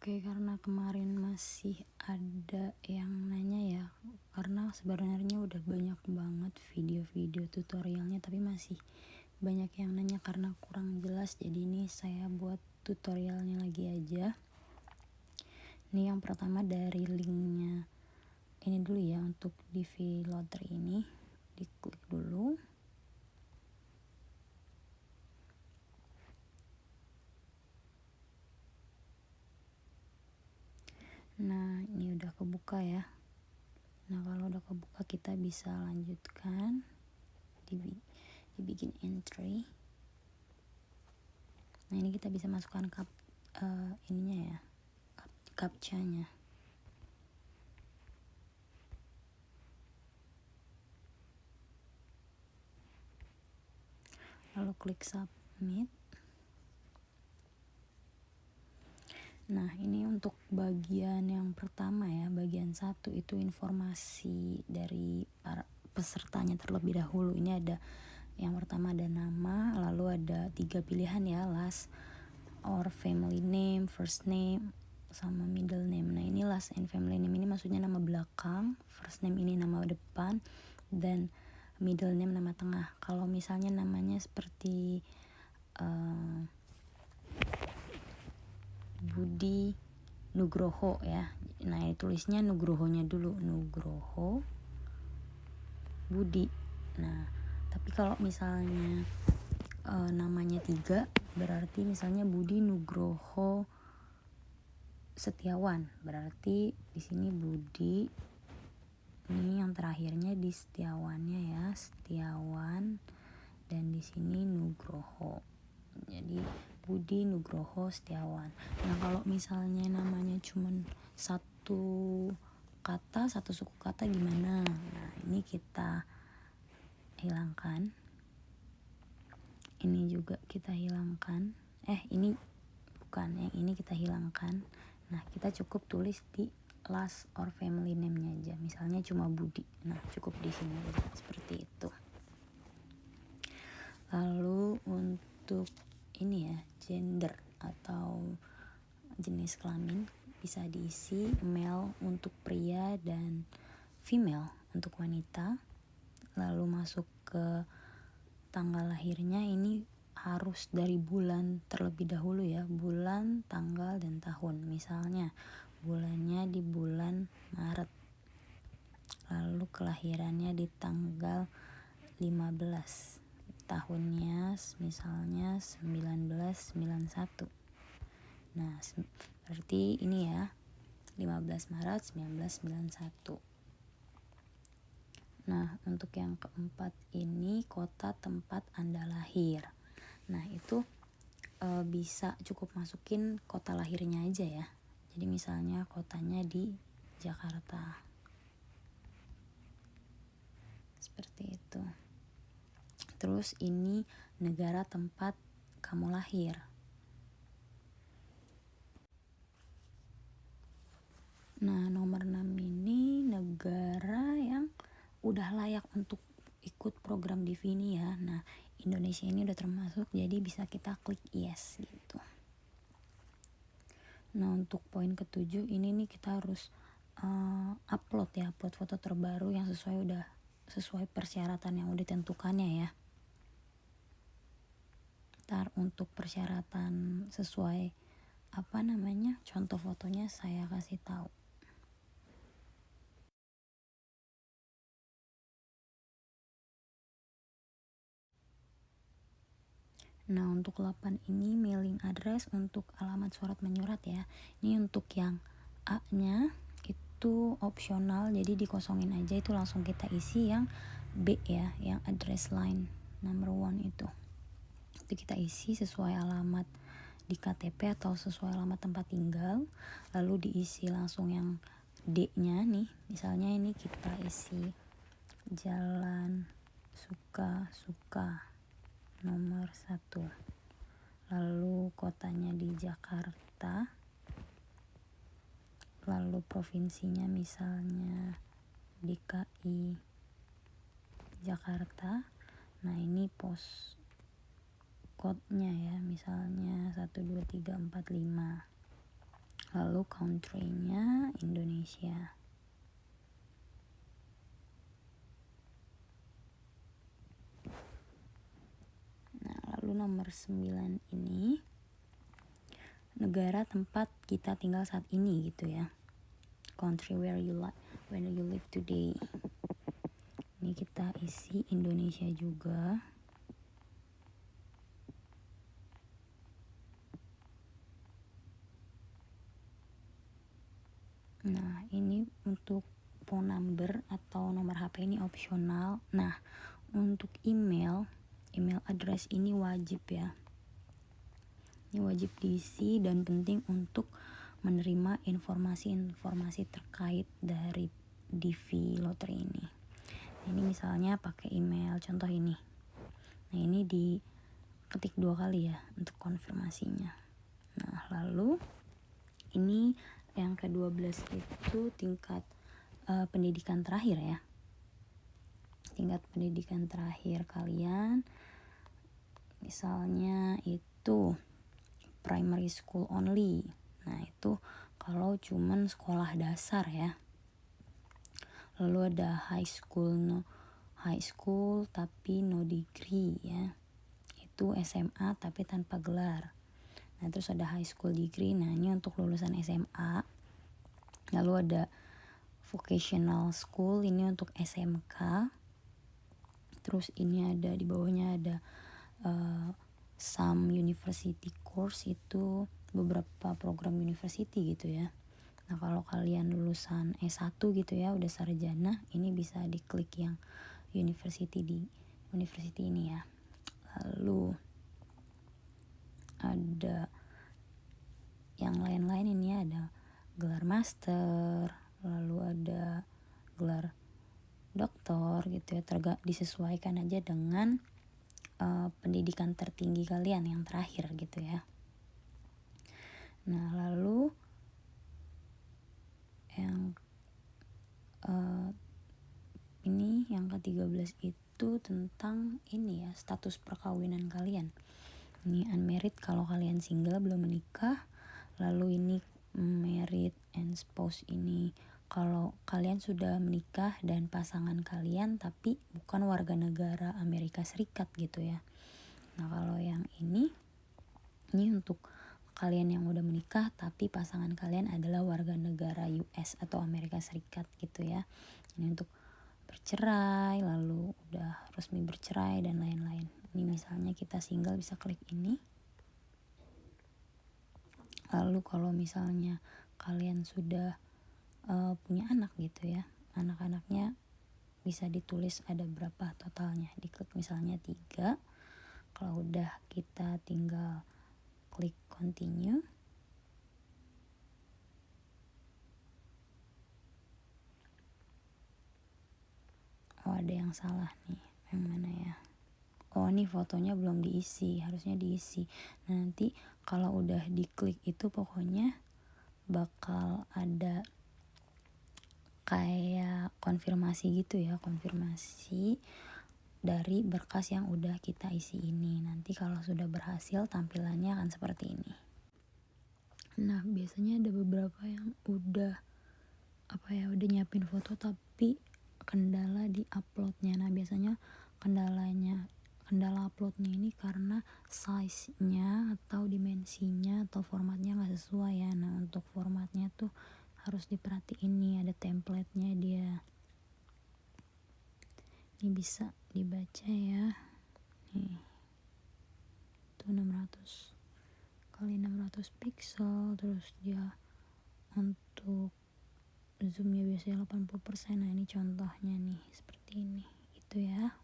Oke, karena kemarin masih ada yang nanya ya, karena sebenarnya udah banyak banget video-video tutorialnya, tapi masih banyak yang nanya karena kurang jelas. Jadi ini saya buat tutorialnya lagi aja. Ini yang pertama dari linknya ini dulu ya, untuk DV Lottery ini diklik dulu. Nah, ini udah kebuka ya. Nah, kalau udah kebuka kita bisa lanjutkan dibikin entry. Nah, ini kita bisa masukkan ininya ya, captcha-nya. Lalu klik submit. Nah, ini untuk bagian yang pertama ya, bagian 1 itu informasi dari para pesertanya terlebih dahulu. Ini ada yang pertama ada nama, lalu ada 3 pilihan ya, last or family name, first name, sama middle name. Nah, ini last and family name ini maksudnya nama belakang, first name ini nama depan, dan middle name nama tengah. Kalau misalnya namanya seperti Budi Nugroho ya, nah tulisnya Nugrohonya dulu, Nugroho Budi. Nah, tapi kalau misalnya namanya 3, berarti misalnya Budi Nugroho Setiawan, berarti di sini Budi, ini yang terakhirnya di Setiawannya ya, Setiawan, dan di sini Nugroho. Jadi Budi Nugroho Setiawan. Nah, kalau misalnya namanya cuman satu kata, satu suku kata gimana? Nah, ini kita hilangkan. Ini juga kita hilangkan. Ini bukan, yang ini kita hilangkan. Nah, kita cukup tulis di last or family name-nya aja. Misalnya cuma Budi. Nah, cukup di sini aja, seperti itu. Lalu untuk ini ya, gender atau jenis kelamin bisa diisi male untuk pria dan female untuk wanita. Lalu masuk ke tanggal lahirnya, ini harus dari bulan terlebih dahulu ya, bulan, tanggal, dan tahun. Misalnya bulannya di bulan Maret, lalu kelahirannya di tanggal 15, tahunnya misalnya 1991. Nah, berarti ini ya, 15 Maret 1991. Nah, untuk yang keempat ini kota tempat Anda lahir. Nah, itu bisa cukup masukin kota lahirnya aja ya. Jadi misalnya kotanya di Jakarta. Seperti itu. Terus ini negara tempat kamu lahir. Nah, nomor 6 ini negara yang udah layak untuk ikut program DV ini ya. Nah, Indonesia ini udah termasuk, jadi bisa kita klik yes gitu. Nah, untuk poin ke-7 ini nih kita harus upload foto terbaru yang sesuai persyaratan yang udah ditentukannya ya. Ntar untuk persyaratan sesuai contoh fotonya saya kasih tahu. Nah, untuk 8 ini mailing address untuk alamat surat menyurat ya. Ini untuk yang A-nya itu opsional, jadi dikosongin aja, itu langsung kita isi. Yang B ya, yang address line number 1 itu kita isi sesuai alamat di KTP atau sesuai alamat tempat tinggal. Lalu diisi langsung yang D-nya nih, misalnya ini kita isi Jalan Suka-Suka nomor 1, lalu kotanya di Jakarta, lalu provinsinya misalnya DKI Jakarta. Nah, ini pos code-nya ya, misalnya 12345. lalu country-nya Indonesia. Nah, lalu nomor 9 ini negara tempat kita tinggal saat ini gitu ya. Country where you live today. Ini kita isi Indonesia juga. Nah, ini untuk phone number atau nomor HP ini opsional. Nah, untuk email address ini wajib ya. Ini wajib diisi dan penting untuk menerima informasi-informasi terkait dari DV Lottery ini. Ini misalnya pakai email, contoh ini. Nah, ini diketik 2 kali ya untuk konfirmasinya. Nah, lalu ini yang ke-12 itu tingkat pendidikan terakhir ya. Tingkat pendidikan terakhir kalian misalnya itu primary school only. Nah, itu kalau cuman sekolah dasar ya. Lalu ada high school tapi no degree ya. Itu SMA tapi tanpa gelar. Nah, terus ada high school degree. Nah, ini untuk lulusan SMA. Lalu ada vocational school, ini untuk SMK. Terus ini ada di bawahnya ada some university course, itu beberapa program university gitu ya. Nah, kalau kalian lulusan S1 gitu ya, udah sarjana, ini bisa diklik yang university ini ya. Lalu ada yang lain-lain, ini ada gelar master, lalu ada gelar doktor gitu ya, disesuaikan aja dengan pendidikan tertinggi kalian yang terakhir gitu ya. Nah, lalu yang ini yang ke-13 itu tentang ini ya, status perkawinan kalian. Ini unmarried kalau kalian single belum menikah. Lalu ini married and spouse, ini kalau kalian sudah menikah dan pasangan kalian tapi bukan warga negara Amerika Serikat gitu ya. Nah, kalau yang ini untuk kalian yang udah menikah tapi pasangan kalian adalah warga negara US atau Amerika Serikat gitu ya. Ini untuk bercerai, lalu udah resmi bercerai dan lain-lain. Ini misalnya kita single bisa klik ini. Lalu kalau misalnya kalian sudah punya anak gitu ya, anak-anaknya bisa ditulis ada berapa totalnya, diklik misalnya 3. Kalau udah kita tinggal klik continue. Oh, ada yang salah nih, yang mana ya? Oh, ini fotonya belum diisi, harusnya diisi. Nanti kalau udah diklik itu pokoknya bakal ada kayak konfirmasi gitu ya, konfirmasi dari berkas yang udah kita isi ini. Nanti kalau sudah berhasil tampilannya akan seperti ini. Nah, biasanya ada beberapa yang udah udah nyiapin foto tapi kendala di uploadnya. Nah, biasanya kendala uploadnya ini karena size-nya atau dimensinya atau formatnya nggak sesuai ya. Nah, untuk formatnya tuh harus diperhatiin nih, ada template-nya dia. Ini bisa dibaca ya. Nih. Itu 600 kali 600 pixel, terus dia untuk zoomnya biasanya 80%. Nah, ini contohnya nih seperti ini gitu ya.